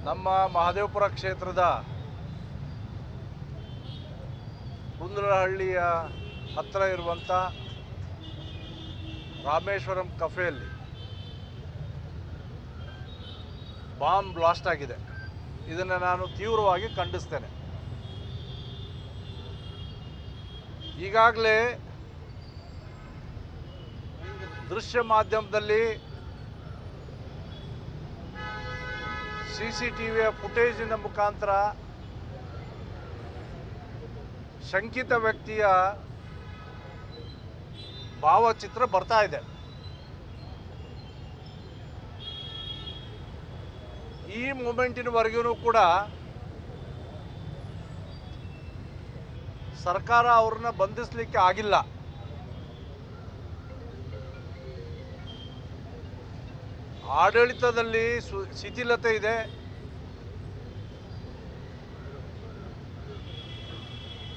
ನಮ್ಮ ಮಹದೇವಪುರ ಕ್ಷೇತ್ರದ ಕುಂದರಹಳ್ಳಿಯ ಹತ್ತಿರ ಇರುವಂಥ ರಾಮೇಶ್ವರಂ ಕಫೆಯಲ್ಲಿ ಬಾಂಬ್ ಬ್ಲಾಸ್ಟ್ ಆಗಿದೆ. ಇದನ್ನು ನಾನು ತೀವ್ರವಾಗಿ ಖಂಡಿಸ್ತೇನೆ. ಈಗಾಗಲೇ ದೃಶ್ಯ ಮಾಧ್ಯಮದಲ್ಲಿ CCTVಯ ಫುಟೇಜಿನ ಮುಖಾಂತರ ಶಂಕಿತ ವ್ಯಕ್ತಿಯ ಭಾವಚಿತ್ರ ಬರ್ತಾ ಇದೆ. ಈ ಮೂಮೆಂಟಿನವರೆಗೂ ಕೂಡ ಸರ್ಕಾರ ಅವ್ರನ್ನ ಬಂಧಿಸಲಿಕ್ಕೆ ಆಗಿಲ್ಲ. ಆಡಳಿತದಲ್ಲಿ ಶಿಥಿಲತೆ ಇದೆ.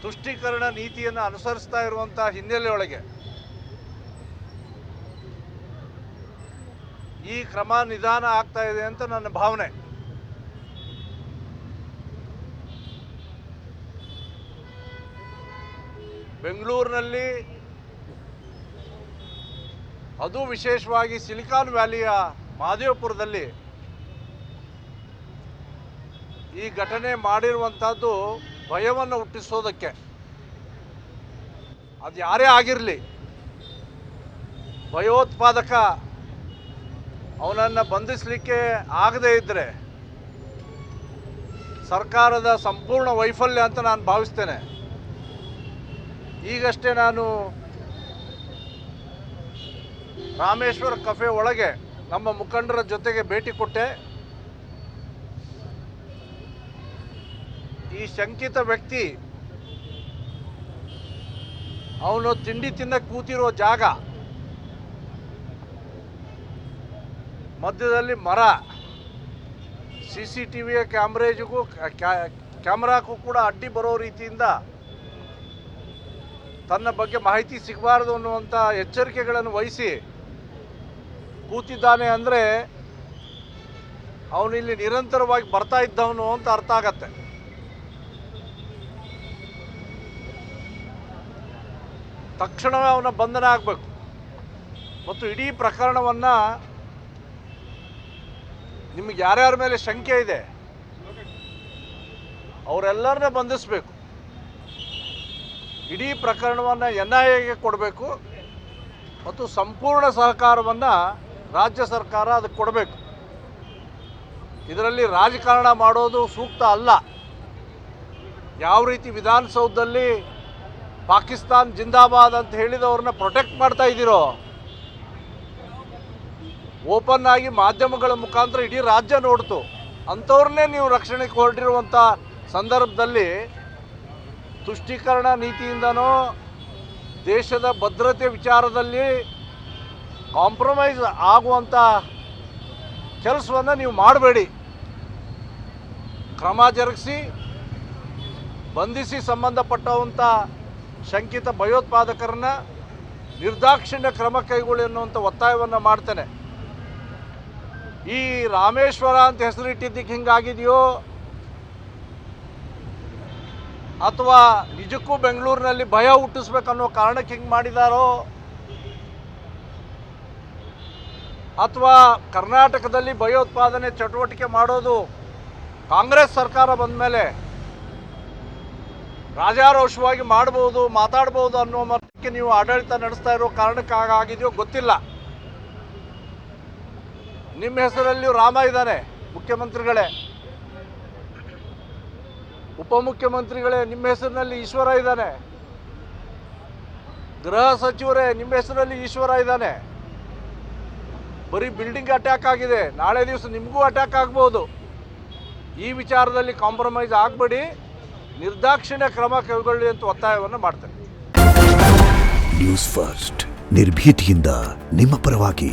ತುಷ್ಟೀಕರಣ ನೀತಿಯನ್ನು ಅನುಸರಿಸ್ತಾ ಇರುವಂತಹ ಹಿನ್ನೆಲೆಯೊಳಗೆ ಈ ಕ್ರಮ ನಿಧಾನ ಆಗ್ತಾ ಇದೆ ಅಂತ ನನ್ನ ಭಾವನೆ. ಬೆಂಗಳೂರಿನಲ್ಲಿ, ಅದು ವಿಶೇಷವಾಗಿ ಸಿಲಿಕಾನ್ ವ್ಯಾಲಿಯ ಮಹದೇವಪುರದಲ್ಲಿ ಈ ಘಟನೆ ಮಾಡಿರುವಂಥದ್ದು ಭಯವನ್ನು ಹುಟ್ಟಿಸೋದಕ್ಕೆ. ಅದು ಯಾರೇ ಆಗಿರಲಿ, ಭಯೋತ್ಪಾದಕ ಅವನನ್ನು ಬಂಧಿಸಲಿಕ್ಕೆ ಆಗದೇ ಇದ್ದರೆ ಸರ್ಕಾರದ ಸಂಪೂರ್ಣ ವೈಫಲ್ಯ ಅಂತ ನಾನು ಭಾವಿಸ್ತೇನೆ. ಈಗಷ್ಟೇ ನಾನು ರಾಮೇಶ್ವರ ಕಫೆ ಒಳಗೆ ನಮ್ಮ ಮುಖಂಡರ ಜೊತೆಗೆ ಭೇಟಿ ಕೊಟ್ಟೆ. ಈ ಶಂಕಿತ ವ್ಯಕ್ತಿ ಅವನು ತಿಂಡಿ ತಿನ್ನಕ್ಕೆ ಕೂತಿರೋ ಜಾಗ ಮಧ್ಯದಲ್ಲಿ ಮರ, CCTVಯ ಕ್ಯಾಮ್ರಾಕ್ಕೂ ಕೂಡ ಅಡ್ಡಿ ಬರೋ ರೀತಿಯಿಂದ ತನ್ನ ಬಗ್ಗೆ ಮಾಹಿತಿ ಸಿಗಬಾರದು ಅನ್ನುವಂಥ ಎಚ್ಚರಿಕೆಗಳನ್ನು ವಹಿಸಿ ಕೂತಿದ್ದಾನೆ. ಅಂದರೆ ಅವನು ಇಲ್ಲಿ ನಿರಂತರವಾಗಿ ಬರ್ತಾ ಇದ್ದವನು ಅಂತ ಅರ್ಥ ಆಗತ್ತೆ. ತಕ್ಷಣವೇ ಅವನ ಬಂಧನ ಆಗಬೇಕು ಮತ್ತು ಇಡೀ ಪ್ರಕರಣವನ್ನು ನಿಮಗೆ ಯಾರ್ಯಾರ ಮೇಲೆ ಶಂಕೆ ಇದೆ ಅವರೆಲ್ಲರನ್ನ ಬಂಧಿಸಬೇಕು. ಇಡೀ ಪ್ರಕರಣವನ್ನು NIAಗೆ ಕೊಡಬೇಕು ಮತ್ತು ಸಂಪೂರ್ಣ ಸಹಕಾರವನ್ನು ರಾಜ್ಯ ಸರ್ಕಾರ ಅದಕ್ಕೆ ಕೊಡಬೇಕು. ಇದರಲ್ಲಿ ರಾಜಕಾರಣ ಮಾಡೋದು ಸೂಕ್ತ ಅಲ್ಲ. ಯಾವ ರೀತಿ ವಿಧಾನಸೌಧದಲ್ಲಿ ಪಾಕಿಸ್ತಾನ್ ಜಿಂದಾಬಾದ್ ಅಂತ ಹೇಳಿದವ್ರನ್ನ ಪ್ರೊಟೆಕ್ಟ್ ಮಾಡ್ತಾ ಇದ್ದೀರೋ, ಓಪನ್ ಆಗಿ ಮಾಧ್ಯಮಗಳ ಮುಖಾಂತರ ಇಡೀ ರಾಜ್ಯ ನೋಡ್ತು, ಅಂಥವ್ರನ್ನೇ ನೀವು ರಕ್ಷಣೆಗೆ ಹೊರಟಿರುವಂಥ ಸಂದರ್ಭದಲ್ಲಿ ತುಷ್ಟೀಕರಣ ನೀತಿಯಿಂದನೋ ದೇಶದ ಭದ್ರತೆ ವಿಚಾರದಲ್ಲಿ ಕಾಂಪ್ರಮೈಸ್ ಆಗುವಂಥ ಕೆಲಸವನ್ನು ನೀವು ಮಾಡಬೇಡಿ. ಕ್ರಮ ಜರುಗಿಸಿ ಬಂಧಿಸಿ ಸಂಬಂಧಪಟ್ಟವಂಥ ಶಂಕಿತ ಭಯೋತ್ಪಾದಕರನ್ನ ನಿರ್ದಾಕ್ಷಿಣ್ಯ ಕ್ರಮ ಕೈಗೊಳ್ಳಿ ಅನ್ನುವಂಥ ಒತ್ತಾಯವನ್ನು ಮಾಡ್ತೇನೆ. ಈ ರಾಮೇಶ್ವರ ಅಂತ ಹೆಸರಿಟ್ಟಿದ್ದಕ್ಕೆ ಹಿಂಗಾಗಿದೆಯೋ ಅಥವಾ ನಿಜಕ್ಕೂ ಬೆಂಗಳೂರಿನಲ್ಲಿ ಭಯ ಹುಟ್ಟಿಸ್ಬೇಕನ್ನೋ ಕಾರಣಕ್ಕೆ ಹಿಂಗೆ ಮಾಡಿದಾರೋ ಅಥವಾ ಕರ್ನಾಟಕದಲ್ಲಿ ಭಯೋತ್ಪಾದನೆ ಚಟುವಟಿಕೆ ಮಾಡೋದು ಕಾಂಗ್ರೆಸ್ ಸರ್ಕಾರ ಬಂದ ಮೇಲೆ ರಾಜಾರೋಷವಾಗಿ ಮಾಡ್ಬೋದು, ಮಾತಾಡ್ಬೋದು ಅನ್ನೋ ಮಟ್ಟಕ್ಕೆ ನೀವು ಆಡಳಿತ ನಡೆಸ್ತಾ ಇರೋ ಕಾರಣಕ್ಕೆ ಆಗಿದೆಯೋ ಗೊತ್ತಿಲ್ಲ. ನಿಮ್ಮ ಹೆಸರಲ್ಲಿಯೂ ರಾಮ ಇದ್ದಾನೆ, ಮುಖ್ಯಮಂತ್ರಿಗಳೇ, ಉಪಮುಖ್ಯಮಂತ್ರಿಗಳೇ, ನಿಮ್ಮ ಹೆಸರಿನಲ್ಲಿ ಈಶ್ವರ ಇದ್ದಾನೆ, ಗೃಹ ಸಚಿವರೇ, ನಿಮ್ಮ ಹೆಸರಲ್ಲಿ ಈಶ್ವರ ಇದ್ದಾನೆ. ಬರೀ ಬಿಲ್ಡಿಂಗ್ ಅಟ್ಯಾಕ್ ಆಗಿದೆ, ನಾಳೆ ದಿವಸ ನಿಮಗೂ ಅಟ್ಯಾಕ್ ಆಗ್ಬೋದು. ಈ ವಿಚಾರದಲ್ಲಿ ಕಾಂಪ್ರಮೈಸ್ ಆಗಬೇಡಿ, ನಿರ್ದಾಕ್ಷಿಣ್ಯ ಕ್ರಮ ಕೈಗೊಳ್ಳಿ ಅಂತ ಒತ್ತಾಯವನ್ನು ಮಾಡ್ತೇನೆ. ನ್ಯೂಸ್ ಫಸ್ಟ್, ನಿರ್ಭೀತಿಯಿಂದ ನಿಮ್ಮ ಪರವಾಗಿ.